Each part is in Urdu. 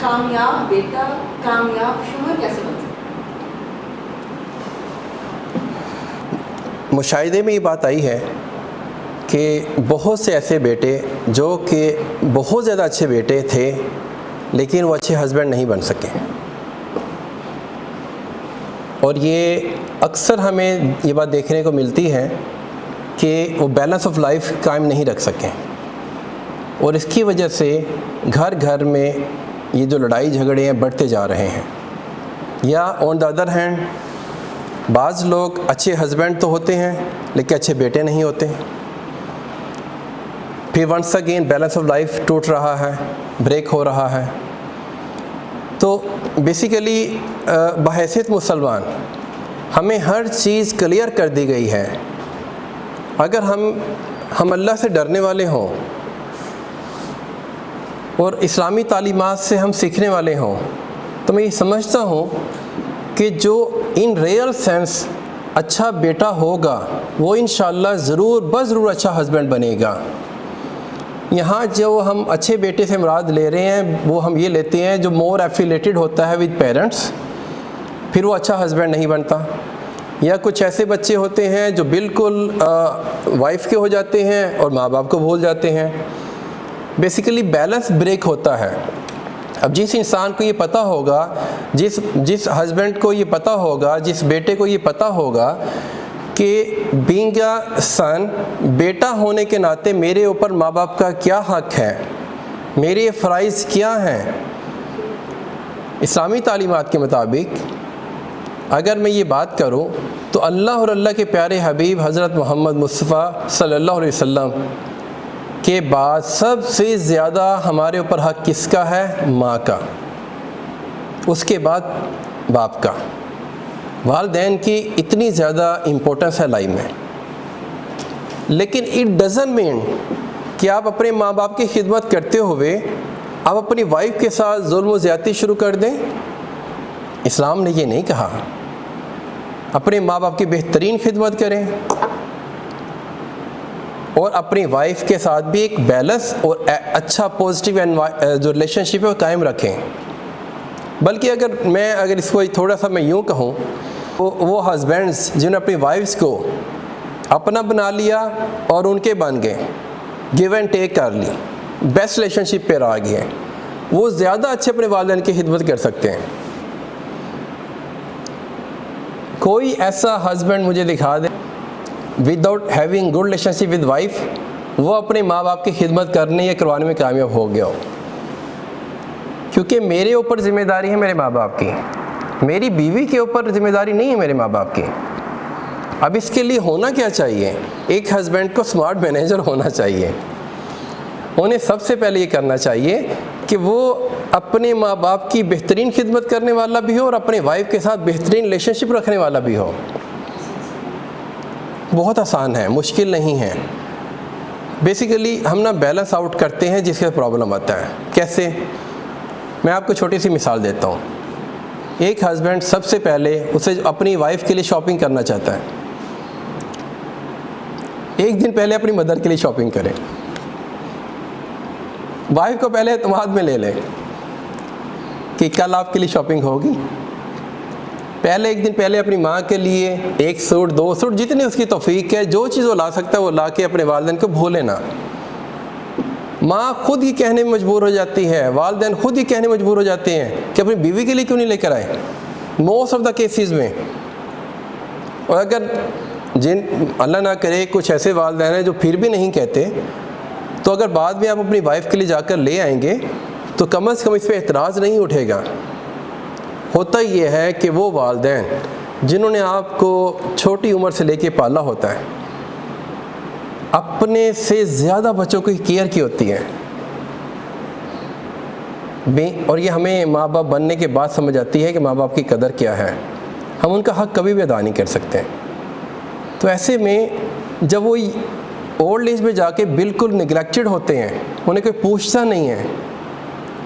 کامیاب بیٹا کامیاب شوہر کیسے بن سکتا؟ مشاہدے میں یہ بات آئی ہے کہ بہت سے ایسے بیٹے جو کہ بہت زیادہ اچھے بیٹے تھے لیکن وہ اچھے ہسبینڈ نہیں بن سکے، اور یہ اکثر ہمیں یہ بات دیکھنے کو ملتی ہے کہ وہ بیلنس آف لائف قائم نہیں رکھ سکیں، اور اس کی وجہ سے گھر گھر میں یہ جو لڑائی جھگڑے ہیں بڑھتے جا رہے ہیں۔ یا آن دا ادر ہینڈ بعض لوگ اچھے ہسبینڈ تو ہوتے ہیں لیکن اچھے بیٹے نہیں ہوتے، پھر once again balance of life ٹوٹ رہا ہے، بریک ہو رہا ہے۔ تو بیسیکلی بحیثیت مسلمان ہمیں ہر چیز کلیئر کر دی گئی ہے۔ اگر ہم اللہ سے ڈرنے والے ہوں اور اسلامی تعلیمات سے ہم سیکھنے والے ہوں تو میں یہ سمجھتا ہوں کہ جو ان ریئل سینس اچھا بیٹا ہوگا وہ انشاءاللہ ضرور بضرور اچھا ہسبینڈ بنے گا۔ یہاں جو ہم اچھے بیٹے سے مراد لے رہے ہیں وہ ہم یہ لیتے ہیں جو مور ایفیلیٹڈ ہوتا ہے ود پیرنٹس، پھر وہ اچھا ہسبینڈ نہیں بنتا۔ یا کچھ ایسے بچے ہوتے ہیں جو بالکل وائف کے ہو جاتے ہیں اور ماں باپ کو بھول جاتے ہیں۔ بیسیکلی بیلنس بریک ہوتا ہے۔ اب جس انسان کو یہ پتہ ہوگا، جس ہسبینڈ کو یہ پتہ ہوگا، جس بیٹے کو یہ پتہ ہوگا کہ بینگ اے سن، بیٹا ہونے کے ناطے میرے اوپر ماں باپ کا کیا حق ہے، میرے فرائض کیا ہیں، اسلامی تعلیمات کے مطابق اگر میں یہ بات کروں تو اللہ اور اللہ کے پیارے حبیب حضرت محمد مصطفیٰ صلی اللہ علیہ وسلم کے بعد سب سے زیادہ ہمارے اوپر حق کس کا ہے؟ ماں کا، اس کے بعد باپ کا۔ والدین کی اتنی زیادہ امپورٹنس ہے لائف میں، لیکن اٹ ڈزنٹ مین کہ آپ اپنے ماں باپ کی خدمت کرتے ہوئے آپ اپنی وائف کے ساتھ ظلم و زیادتی شروع کر دیں۔ اسلام نے یہ نہیں کہا۔ اپنے ماں باپ کی بہترین خدمت کریں اور اپنی وائف کے ساتھ بھی ایک بیلنس اور اچھا پازیٹیو جو ریلیشن شپ ہے وہ قائم رکھیں۔ بلکہ اگر اس کو تھوڑا سا میں یوں کہوں، وہ ہسبینڈز جنہوں نے اپنی وائفز کو اپنا بنا لیا اور ان کے بن گئے، گیو اینڈ ٹیک کر لی، بیسٹ ریلیشن شپ پہ آ گئے، وہ زیادہ اچھے اپنے والدین کی خدمت کر سکتے ہیں۔ کوئی ایسا ہسبینڈ مجھے دکھا دے without having good relationship with wife وہ اپنے ماں باپ کی خدمت کرنے یا کروانے میں کامیاب ہو گیا ہو، کیونکہ میرے اوپر ذمہ داری ہے میرے ماں باپ کی، میری بیوی کے اوپر ذمہ داری نہیں ہے میرے ماں باپ کی۔ اب اس کے لیے ہونا کیا چاہیے؟ ایک ہسبینڈ کو اسمارٹ مینیجر ہونا چاہیے۔ انہیں سب سے پہلے یہ کرنا چاہیے کہ وہ اپنے ماں باپ کی بہترین خدمت کرنے والا بھی ہو اور اپنے وائف کے ساتھ بہترین ریلیشن شپ رکھنے والا بھی ہو۔ بہت آسان ہے، مشکل نہیں ہے۔ بیسیکلی ہم نا بیلنس آؤٹ کرتے ہیں جس کا پرابلم آتا ہے۔ کیسے؟ میں آپ کو چھوٹی سی مثال دیتا ہوں۔ ایک ہسبینڈ سب سے پہلے اسے اپنی وائف کے لیے شاپنگ کرنا چاہتا ہے، ایک دن پہلے اپنی مدر کے لیے شاپنگ کرے، وائف کو پہلے اعتماد میں لے لے کہ کل آپ کے لیے شاپنگ ہوگی۔ پہلے ایک دن پہلے اپنی ماں کے لیے ایک سوٹ، 2 سوٹ، جتنی اس کی توفیق ہے، جو چیز وہ لا سکتا ہے وہ لا کے اپنے والدین کو بھولے نہ۔ ماں خود ہی کہنے میں مجبور ہو جاتی ہے، والدین خود ہی کہنے میں مجبور ہو جاتے ہیں کہ اپنی بیوی کے لیے کیوں نہیں لے کر آئے، موسٹ آف دا کیسز میں۔ اور اگر اللہ نہ کرے کچھ ایسے والدین ہیں جو پھر بھی نہیں کہتے، تو اگر بعد میں آپ اپنی وائف کے لیے جا کر لے آئیں گے تو کم از کم اس پہ اعتراض نہیں اٹھے گا۔ ہوتا یہ ہے کہ وہ والدین جنہوں نے آپ کو چھوٹی عمر سے لے کے پالا ہوتا ہے، اپنے سے زیادہ بچوں کی کیئر کی ہوتی ہے، اور یہ ہمیں ماں باپ بننے کے بعد سمجھ آتی ہے کہ ماں باپ کی قدر کیا ہے۔ ہم ان کا حق کبھی بھی ادا نہیں کر سکتے۔ تو ایسے میں جب وہ اولڈ ایج میں جا کے بالکل نگلیکٹڈ ہوتے ہیں، انہیں کوئی پوچھتا نہیں ہے،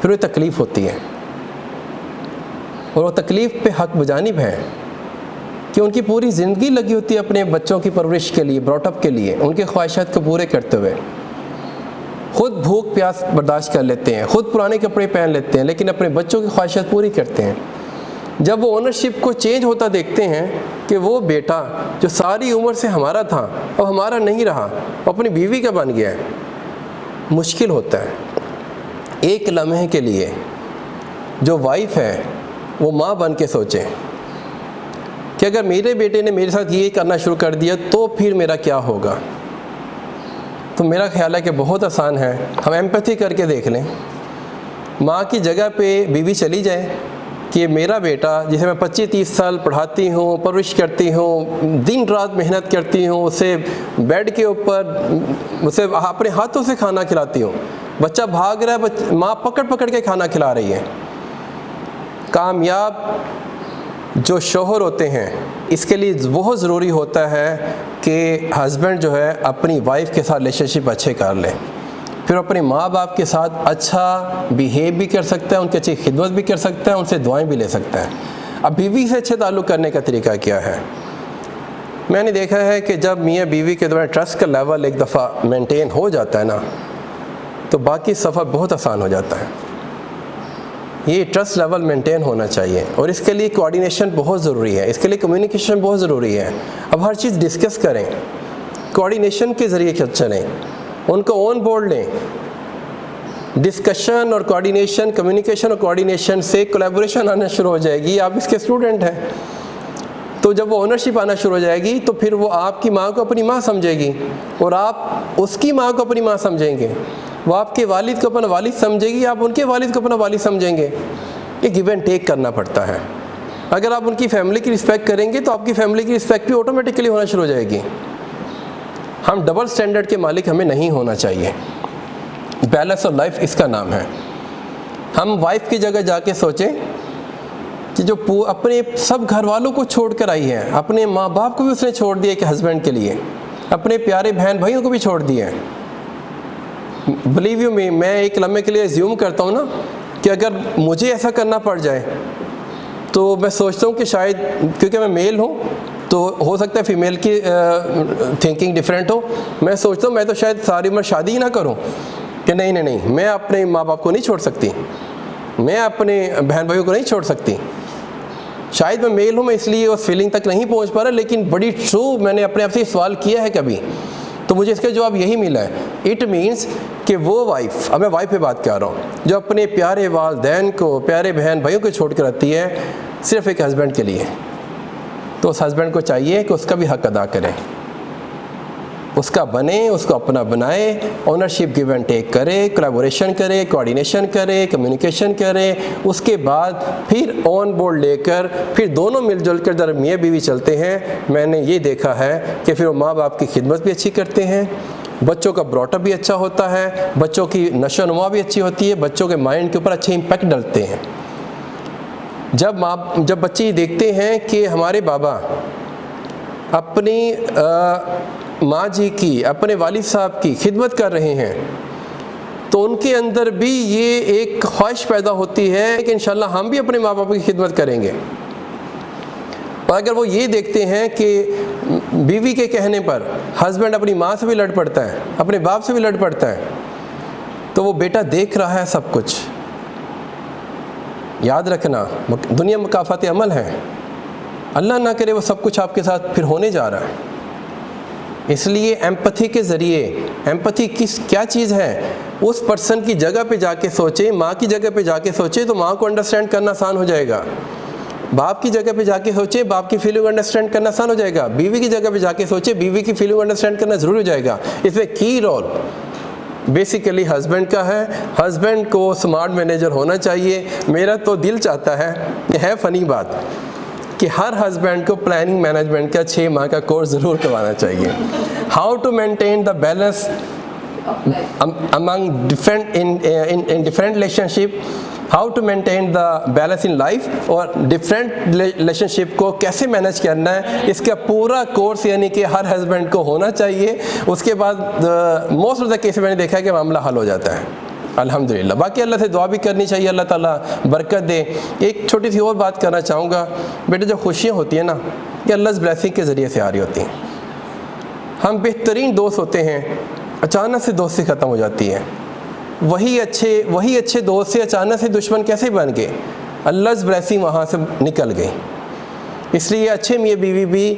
پھر وہ تکلیف ہوتی ہے، اور وہ تکلیف پہ حق بجانب ہے کہ ان کی پوری زندگی لگی ہوتی ہے اپنے بچوں کی پرورش کے لیے، براٹ اپ کے لیے، ان کے خواہشات کو پورے کرتے ہوئے۔ خود بھوک پیاس برداشت کر لیتے ہیں، خود پرانے کپڑے پہن لیتے ہیں، لیکن اپنے بچوں کی خواہشات پوری کرتے ہیں۔ جب وہ اونرشپ کو چینج ہوتا دیکھتے ہیں کہ وہ بیٹا جو ساری عمر سے ہمارا تھا اب ہمارا نہیں رہا، وہ اپنی بیوی کا بن گیا ہے، مشکل ہوتا ہے۔ ایک لمحے کے لیے جو وائف ہے وہ ماں بن کے سوچیں کہ اگر میرے بیٹے نے میرے ساتھ یہ کرنا شروع کر دیا تو پھر میرا کیا ہوگا۔ تو میرا خیال ہے کہ بہت آسان ہے، ہم ایمپیتھی کر کے دیکھ لیں، ماں کی جگہ پہ بیوی چلی جائے کہ میرا بیٹا جسے میں 25-30 سال پڑھاتی ہوں، پرورش کرتی ہوں، دن رات محنت کرتی ہوں، اسے بیڈ کے اوپر اسے اپنے ہاتھوں سے کھانا کھلاتی ہوں، بچہ بھاگ رہا ہے، ماں پکڑ پکڑ کے کھانا کھلا رہی ہے۔ کامیاب جو شوہر ہوتے ہیں اس کے لیے بہت ضروری ہوتا ہے کہ ہسبینڈ جو ہے اپنی وائف کے ساتھ ریلیشن شپ اچھے کر لے، پھر اپنے ماں باپ کے ساتھ اچھا بیہیو بھی کر سکتا ہے، ان کی اچھی خدمت بھی کر سکتا ہے، ان سے دعائیں بھی لے سکتا ہے۔ اب بیوی سے اچھے تعلق کرنے کا طریقہ کیا ہے؟ میں نے دیکھا ہے کہ جب میاں بیوی کے دوران ٹرسٹ کا لیول ایک دفعہ مینٹین ہو جاتا ہے نا تو باقی سفر بہت آسان ہو جاتا ہے۔ یہ ٹرسٹ لیول مینٹین ہونا چاہیے اور اس کے لیے کوآرڈینیشن بہت ضروری ہے، اس کے لیے کمیونیکیشن بہت ضروری ہے۔ اب ہر چیز ڈسکس کریں، کوآرڈینیشن کے ذریعے چلیں، ان کو آن بورڈ لیں۔ ڈسکشن اور کوآرڈینیشن، کمیونیکیشن اور کوآرڈینیشن سے کولیبوریشن آنا شروع ہو جائے گی۔ آپ اس کے اسٹوڈنٹ ہیں تو جب وہ اونرشپ آنا شروع ہو جائے گی تو پھر وہ آپ کی ماں کو اپنی ماں سمجھے گی اور آپ اس کی ماں کو اپنی ماں سمجھیں گے، وہ آپ کے والد کو اپنا والد سمجھے گی، آپ ان کے والد کو اپنا والد سمجھیں گے۔ یہ گیو اینڈ ٹیک کرنا پڑتا ہے۔ اگر آپ ان کی فیملی کی رسپیکٹ کریں گے تو آپ کی فیملی کی رسپیکٹ بھی آٹومیٹکلی ہونا شروع ہو جائے گی۔ ہم ڈبل سٹینڈرڈ کے مالک ہمیں نہیں ہونا چاہیے۔ بیلنس آف لائف اس کا نام ہے۔ ہم وائف کی جگہ جا کے سوچیں کہ جو اپنے سب گھر والوں کو چھوڑ کر آئی ہے، اپنے ماں باپ کو بھی اس نے چھوڑ دیا کہ ہسبینڈ کے لیے، اپنے پیارے بہن بھائیوں کو بھی چھوڑ دیا ہے۔ بلیو یو می، میں ایک لمحے کے لیے زیوم کرتا ہوں نا کہ اگر مجھے ایسا کرنا پڑ جائے تو میں سوچتا ہوں کہ شاید کیونکہ میں میل ہوں تو ہو سکتا ہے فیمیل کی تھنکنگ ڈیفرنٹ ہو، میں سوچتا ہوں میں تو شاید ساری عمر شادی ہی نہ کروں کہ نہیں میں اپنے ماں باپ کو نہیں چھوڑ سکتی، میں اپنے بہن بھائیوں کو نہیں چھوڑ سکتی۔ شاید میں میل ہوں، میں اس لیے اس فیلنگ تک نہیں پہنچ پا رہا، لیکن بڑی ٹرو میں نے اپنے آپ سے سوال کیا ہے کبھی تو مجھے اس کا جواب یہی ملا ہے۔ اٹ مینس کہ وہ وائف، اب میں وائف پہ بات کر رہا ہوں، جو اپنے پیارے والدین کو، پیارے بہن بھائیوں کو چھوڑ کر آتی ہے صرف ایک ہسبینڈ کے لیے، تو اس ہسبینڈ کو چاہیے کہ اس کا بھی حق ادا کریں، اس کا بنے، اس کو اپنا بنائے، اونرشپ گیو اینڈ ٹیک کرے، کولیبوریشن کرے، کوآرڈینیشن کرے، کمیونیکیشن کرے، اس کے بعد پھر آن بورڈ لے کر پھر دونوں مل جل کر جب میاں بیوی چلتے ہیں، میں نے یہ دیکھا ہے کہ پھر وہ ماں باپ کی خدمت بھی اچھی کرتے ہیں، بچوں کا براٹ اپ بھی اچھا ہوتا ہے، بچوں کی نشو و نما بھی اچھی ہوتی ہے، بچوں کے مائنڈ کے اوپر اچھے امپیکٹ ڈالتے ہیں۔ جب بچے یہ دیکھتے ہیں کہ ہمارے بابا اپنی ماں جی کی، اپنے والد صاحب کی خدمت کر رہے ہیں تو ان کے اندر بھی یہ ایک خواہش پیدا ہوتی ہے کہ انشاءاللہ ہم بھی اپنے ماں باپ کی خدمت کریں گے۔ اور اگر وہ یہ دیکھتے ہیں کہ بیوی کے کہنے پر ہسبینڈ اپنی ماں سے بھی لڑ پڑتا ہے، اپنے باپ سے بھی لڑ پڑتا ہے، تو وہ بیٹا دیکھ رہا ہے سب کچھ۔ یاد رکھنا دنیا مکافات عمل ہے، اللہ نہ کرے وہ سب کچھ آپ کے ساتھ پھر ہونے جا رہا ہے۔ اس لیے ایمپتھی کے ذریعے، ایمپتھی کیا چیز ہے، اس پرسن کی جگہ پہ جا کے سوچیں، ماں کی جگہ پہ جا کے سوچیں تو ماں کو انڈرسٹینڈ کرنا آسان ہو جائے گا، باپ کی جگہ پہ جا کے سوچیں، باپ کی فیلنگ انڈرسٹینڈ کرنا آسان ہو جائے گا، بیوی کی جگہ پہ جا کے سوچیں، بیوی کی فیلنگ انڈرسٹینڈ کرنا ضروری ہو جائے گا۔ اس میں کی رول بیسیکلی ہسبینڈ کا ہے۔ ہسبینڈ کو سمارٹ مینیجر ہونا چاہیے۔ میرا تو دل چاہتا ہے، یہ ہے فنی بات، کہ ہر ہسبینڈ کو پلاننگ مینجمنٹ کا 6 ماہ کا کورس ضرور کروانا چاہیے۔ How to maintain the balance among in different relationship, how to maintain the balance in life اور different relationship کو کیسے مینیج کرنا ہے، اس کا پورا کورس یعنی کہ ہر ہسبینڈ کو ہونا چاہیے۔ اس کے بعد موسٹ آف دا کیس میں نے دیکھا ہے کہ معاملہ حل ہو جاتا ہے الحمدللہ۔ باقی اللہ سے دعا بھی کرنی چاہیے، اللہ تعالیٰ برکت دے۔ ایک چھوٹی سی اور بات کرنا چاہوں گا، بیٹے جو خوشیاں ہوتی ہیں نا، یہ اللہ بلیسنگ کے ذریعے سے آ رہی ہوتی ہیں۔ ہم بہترین دوست ہوتے ہیں، اچانک سے دوستی ختم ہو جاتی ہے، وہی اچھے دوست سے اچانک سے دشمن کیسے بن گئے؟ Allah's blessing وہاں سے نکل گئی. اس لیے اچھے میاں بیوی بھی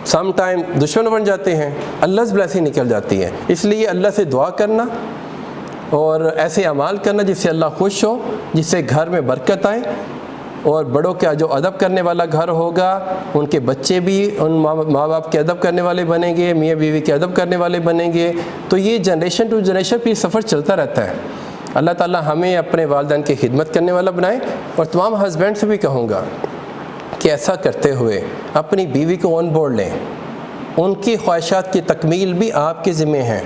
سم ٹائم دشمن بن جاتے ہیں, Allah's blessing نکل جاتی ہے. اس لیے اللہ سے دعا کرنا اور ایسے اعمال کرنا جس سے اللہ خوش ہو, جس سے گھر میں برکت آئے, اور بڑوں کا جو ادب کرنے والا گھر ہوگا ان کے بچے بھی ان ماں باپ کے ادب کرنے والے بنیں گے, میاں بیوی کے ادب کرنے والے بنیں گے. تو یہ جنریشن ٹو جنریشن پہ سفر چلتا رہتا ہے. اللہ تعالی ہمیں اپنے والدین کی خدمت کرنے والا بنائے. اور تمام ہسبینڈ سے بھی کہوں گا کہ ایسا کرتے ہوئے اپنی بیوی کو آن بورڈ لیں. ان کی خواہشات کی تکمیل بھی آپ کے ذمہ ہیں.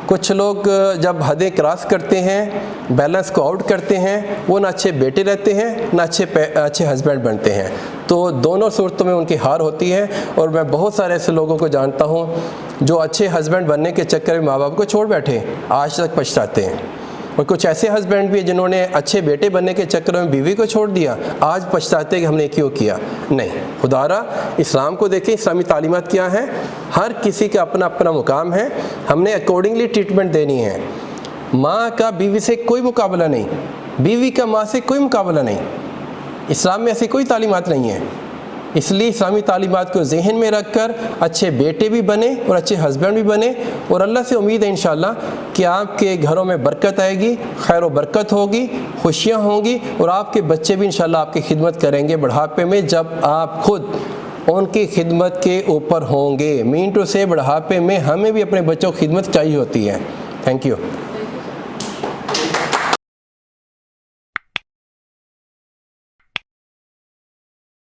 کچھ لوگ جب حدیں کراس کرتے ہیں, بیلنس کو آؤٹ کرتے ہیں, وہ نہ اچھے بیٹے رہتے ہیں نہ اچھے ہسبینڈ بنتے ہیں. تو دونوں صورتوں میں ان کی ہار ہوتی ہے. اور میں بہت سارے ایسے لوگوں کو جانتا ہوں جو اچھے ہسبینڈ بننے کے چکر میں ماں باپ کو چھوڑ بیٹھے, آج تک پچھتاتے ہیں. اور کچھ ایسے ہسبینڈ بھی ہیں جنہوں نے اچھے بیٹے بننے کے چکر میں بیوی کو چھوڑ دیا, آج پچھتاتے کہ ہم نے کیوں کیا. نہیں, خدا را اسلام کو دیکھیں, اسلامی تعلیمات کیا ہیں. ہر کسی کا اپنا اپنا مقام ہے, ہم نے اکارڈنگلی ٹریٹمنٹ دینی ہے. ماں کا بیوی سے کوئی مقابلہ نہیں, بیوی کا ماں سے کوئی مقابلہ نہیں. اسلام میں ایسی کوئی تعلیمات نہیں ہیں. اس لیے اسلامی تعلیمات کو ذہن میں رکھ کر اچھے بیٹے بھی بنے اور اچھے ہسبینڈ بھی بنے. اور اللہ سے امید ہے انشاءاللہ کہ آپ کے گھروں میں برکت آئے گی, خیر و برکت ہوگی, خوشیاں ہوں گی, اور آپ کے بچے بھی انشاءاللہ آپ کی خدمت کریں گے بڑھاپے میں, جب آپ خود ان کی خدمت کے اوپر ہوں گے. مین ٹو سے بڑھاپے میں ہمیں بھی اپنے بچوں کی خدمت چاہیے ہوتی ہے. Thank you.